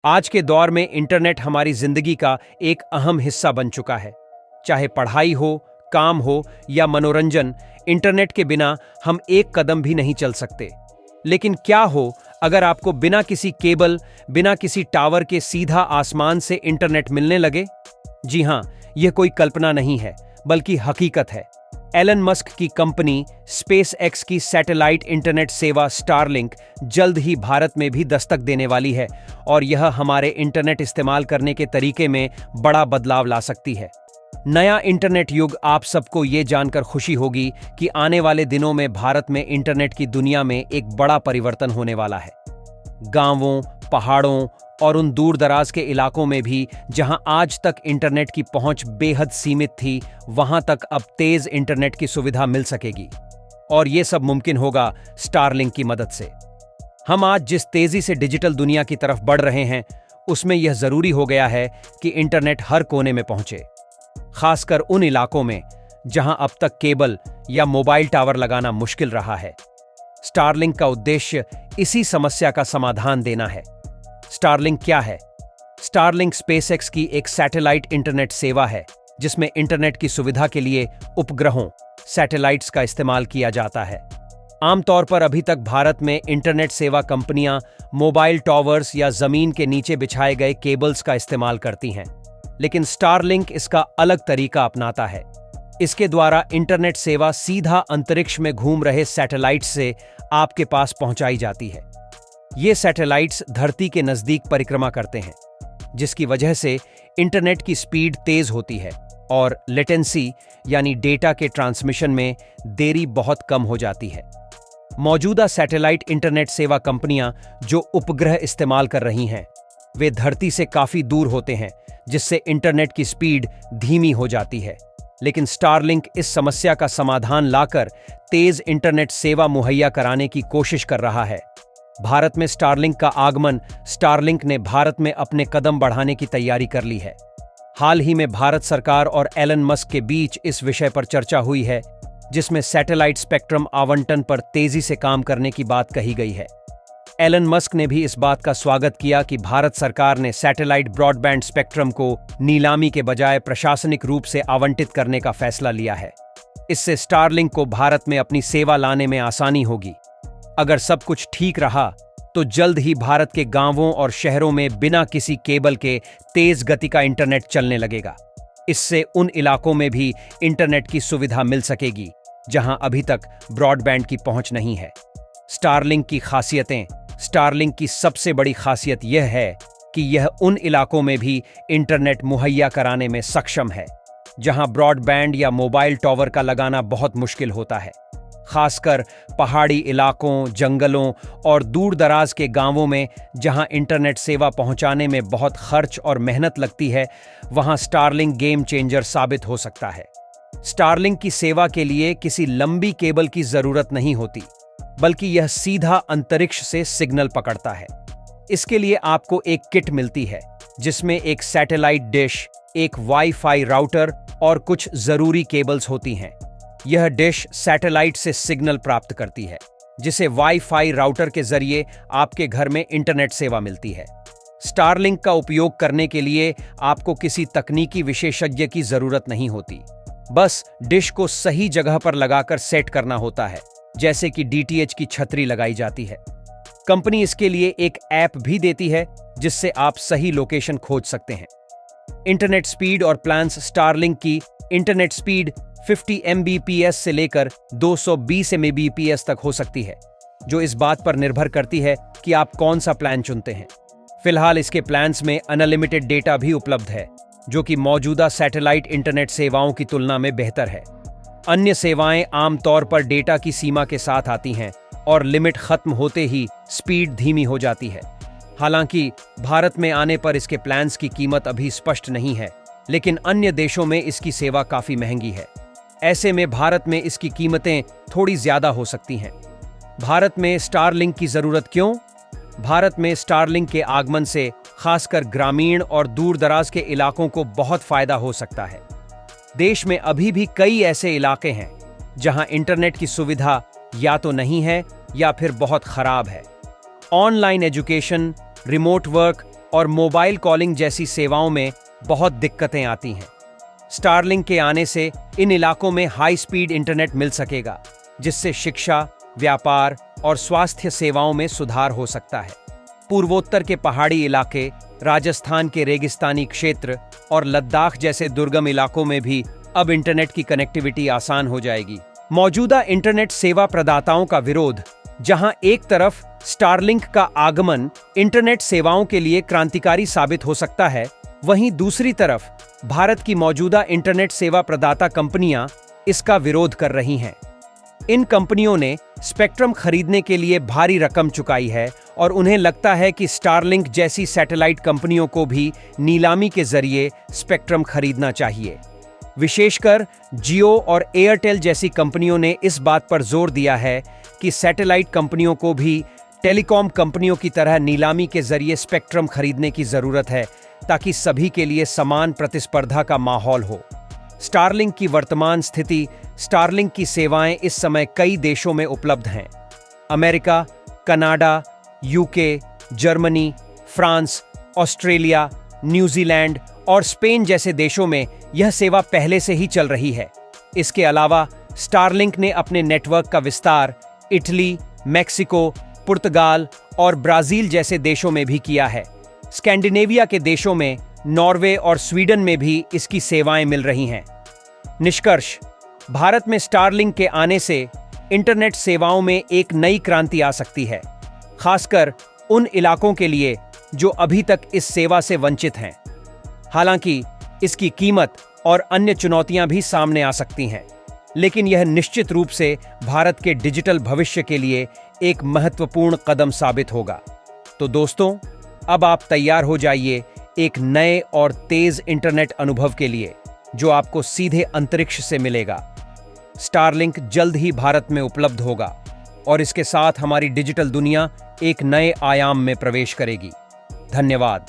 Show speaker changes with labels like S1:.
S1: आज के दौर में इंटरनेट हमारी जिंदगी का एक अहम हिस्सा बन चुका है। चाहे पढ़ाई हो, काम हो या मनोरंजन, इंटरनेट के बिना हम एक कदम भी नहीं चल सकते। लेकिन क्या हो अगर आपको बिना किसी केबल, बिना किसी टावर के सीधा आसमान से इंटरनेट मिलने लगे? जी हां, यह कोई कल्पना नहीं है, बल्कि हकीकत है। एलन मस्क की कंपनी स्पेस एक्स की सैटेलाइट इंटरनेट सेवा स्टारलिंक जल्द ही भारत में भी दस्तक देने वाली है और यह हमारे इंटरनेट इस्तेमाल करने के तरीके में बड़ा बदलाव ला सकती है। नया इंटरनेट युग, आप सबको ये जानकर खुशी होगी कि आने वाले दिनों में भारत में इंटरनेट की दुनिया में एक बड़ा परिवर्तन होने वाला है। गांवों, पहाड़ों और उन दूर दराज के इलाकों में भी जहां आज तक इंटरनेट की पहुंच बेहद सीमित थी, वहां तक अब तेज इंटरनेट की सुविधा मिल सकेगी। और ये सब मुमकिन होगा स्टारलिंक की मदद से। हम आज जिस तेजी से डिजिटल दुनिया की तरफ बढ़ रहे हैं, उसमें यह जरूरी हो गया है कि इंटरनेट हर कोने में पहुंचे, खासकर उन इलाकों में जहां अब तक केबल या मोबाइल टावर लगाना मुश्किल रहा है। स्टारलिंक का उद्देश्य इसी समस्या का समाधान देना है। स्टारलिंक क्या है? स्टारलिंक स्पेसएक्स की एक सैटेलाइट इंटरनेट सेवा है जिसमें इंटरनेट की सुविधा के लिए उपग्रहों, सैटेलाइट्स का इस्तेमाल किया जाता है। आमतौर पर अभी तक भारत में इंटरनेट सेवा कंपनियां मोबाइल टावर्स या जमीन के नीचे बिछाए गए केबल्स का इस्तेमाल करती हैं, लेकिन स्टारलिंक इसका अलग तरीका अपनाता है। इसके द्वारा इंटरनेट सेवा सीधा अंतरिक्ष में घूम रहे सैटेलाइट से आपके पास पहुंचाई जाती है। ये सैटेलाइट्स धरती के नजदीक परिक्रमा करते हैं, जिसकी वजह से इंटरनेट की स्पीड तेज होती है और लेटेंसी यानी डेटा के ट्रांसमिशन में देरी बहुत कम हो जाती है। मौजूदा सैटेलाइट इंटरनेट सेवा कंपनियां जो उपग्रह इस्तेमाल कर रही हैं, वे धरती से काफी दूर होते हैं, जिससे इंटरनेट की स्पीड धीमी हो जाती है। लेकिन स्टारलिंक इस समस्या का समाधान लाकर तेज इंटरनेट सेवा मुहैया कराने की कोशिश कर रहा है। भारत में स्टारलिंक का आगमन, स्टारलिंक ने भारत में अपने कदम बढ़ाने की तैयारी कर ली है। हाल ही में भारत सरकार और एलन मस्क के बीच इस विषय पर चर्चा हुई है, जिसमें सैटेलाइट स्पेक्ट्रम आवंटन पर तेजी से काम करने की बात कही गई है। एलन मस्क ने भी इस बात का स्वागत किया कि भारत सरकार ने सैटेलाइट ब्रॉडबैंड स्पेक्ट्रम को नीलामी के बजाय प्रशासनिक रूप से आवंटित करने का फैसला लिया है। इससे स्टारलिंक को भारत में अपनी सेवा लाने में आसानी होगी। अगर सब कुछ ठीक रहा तो जल्द ही भारत के गांवों और शहरों में बिना किसी केबल के तेज गति का इंटरनेट चलने लगेगा। इससे उन इलाकों में भी इंटरनेट की सुविधा मिल सकेगी जहां अभी तक ब्रॉडबैंड की पहुंच नहीं है। स्टारलिंक की खासियतें। स्टारलिंक की सबसे बड़ी खासियत यह है कि यह उन इलाकों में भी इंटरनेट मुहैया कराने में सक्षम है जहां ब्रॉडबैंड या मोबाइल टावर का लगाना बहुत मुश्किल होता है। खासकर पहाड़ी इलाकों, जंगलों और दूर दराज के गांवों में जहां इंटरनेट सेवा पहुंचाने में बहुत खर्च और मेहनत लगती है, वहां स्टारलिंक गेम चेंजर साबित हो सकता है। स्टारलिंक की सेवा के लिए किसी लंबी केबल की जरूरत नहीं होती, बल्कि यह सीधा अंतरिक्ष से सिग्नल पकड़ता है। इसके लिए आपको एक किट मिलती है जिसमें एक सैटेलाइट डिश, एक वाईफाई राउटर और कुछ जरूरी केबल्स होती हैं। यह डिश सैटेलाइट से सिग्नल प्राप्त करती है, जिसे वाईफाई राउटर के जरिए आपके घर में इंटरनेट सेवा मिलती है। स्टारलिंक का उपयोग करने के लिए आपको किसी तकनीकी विशेषज्ञ की जरूरत नहीं होती। बस डिश को सही जगह पर लगाकर सेट करना होता है, जैसे कि डीटीएच की छतरी लगाई जाती है। कंपनी इसके लिए एक ऐप भी देती है जिससे आप सही लोकेशन खोज सकते हैं। इंटरनेट स्पीड और प्लान्स। स्टारलिंक की इंटरनेट स्पीड 50 Mbps से लेकर 220 Mbps तक हो सकती है, जो इस बात पर निर्भर करती है कि आप कौन सा प्लान चुनते हैं। फिलहाल इसके प्लान्स में अनलिमिटेड डेटा भी उपलब्ध है, जो कि मौजूदा सैटेलाइट इंटरनेट सेवाओं की तुलना में बेहतर है। अन्य सेवाएं आमतौर पर डेटा की सीमा के साथ आती हैं और लिमिट खत्म होते ही स्पीड धीमी हो जाती है। हालांकि भारत में आने पर इसके प्लान्स की कीमत अभी स्पष्ट नहीं है, लेकिन अन्य देशों में इसकी सेवा काफी महंगी है। ऐसे में भारत में इसकी कीमतें थोड़ी ज्यादा हो सकती हैं। भारत में स्टारलिंक की जरूरत क्यों? भारत में स्टारलिंक के आगमन से खासकर ग्रामीण और दूर दराज के इलाकों को बहुत फायदा हो सकता है। देश में अभी भी कई ऐसे इलाके हैं जहां इंटरनेट की सुविधा या तो नहीं है या फिर बहुत खराब है। ऑनलाइन एजुकेशन, रिमोट वर्क और मोबाइल कॉलिंग जैसी सेवाओं में बहुत दिक्कतें आती हैं। स्टारलिंक के आने से इन इलाकों में हाई स्पीड इंटरनेट मिल सकेगा, जिससे शिक्षा, व्यापार और स्वास्थ्य सेवाओं में सुधार हो सकता है। पूर्वोत्तर के पहाड़ी इलाके, राजस्थान के रेगिस्तानी क्षेत्र और लद्दाख जैसे दुर्गम इलाकों में भी अब इंटरनेट की कनेक्टिविटी आसान हो जाएगी। मौजूदा इंटरनेट सेवा प्रदाताओं का विरोध, जहां एक तरफ स्टारलिंक का आगमन इंटरनेट सेवाओं के लिए क्रांतिकारी साबित हो सकता है, वहीं दूसरी तरफ भारत की मौजूदा इंटरनेट सेवा प्रदाता कंपनियां इसका विरोध कर रही हैं। इन कंपनियों ने स्पेक्ट्रम खरीदने के लिए भारी रकम चुकाई है और उन्हें लगता है कि स्टारलिंक जैसी सैटेलाइट कंपनियों को भी नीलामी के जरिए स्पेक्ट्रम खरीदना चाहिए। विशेषकर जियो और एयरटेल जैसी कंपनियों ने इस बात पर जोर दिया है कि सैटेलाइट कंपनियों को भी टेलीकॉम कंपनियों की तरह नीलामी के जरिए स्पेक्ट्रम खरीदने की जरूरत है, ताकि सभी के लिए समान प्रतिस्पर्धा का माहौल हो। स्टारलिंक की वर्तमान स्थिति, स्टारलिंक की सेवाएं इस समय कई देशों में उपलब्ध हैं। America, Canada, UK, Germany, France, Australia, New Zealand और स्पेन जैसे देशों में यह सेवा पहले से ही चल रही है। इसके अलावा स्टारलिंक ने अपने नेटवर्क का विस्तार इटली, मेक्सिको, पुर्तगाल और ब्राजील जैसे देशों में भी किया है। स्कैंडिनेविया के देशों में, नॉर्वे और स्वीडन में भी इसकी सेवाएं मिल रही हैं। निष्कर्ष, भारत में स्टारलिंक के आने से इंटरनेट सेवाओं में एक नई क्रांति आ सकती है, खासकर उन इलाकों के लिए जो अभी तक इस सेवा से वंचित हैं। हालांकि इसकी कीमत और अन्य चुनौतियां भी सामने आ सकती हैं, लेकिन यह निश्चित रूप से भारत के डिजिटल भविष्य के लिए एक महत्वपूर्ण कदम साबित होगा। तो दोस्तों, अब आप तैयार हो जाइए एक नए और तेज इंटरनेट अनुभव के लिए, जो आपको सीधे अंतरिक्ष से मिलेगा। स्टारलिंक जल्द ही भारत में उपलब्ध होगा और इसके साथ हमारी डिजिटल दुनिया एक नए आयाम में प्रवेश करेगी। धन्यवाद।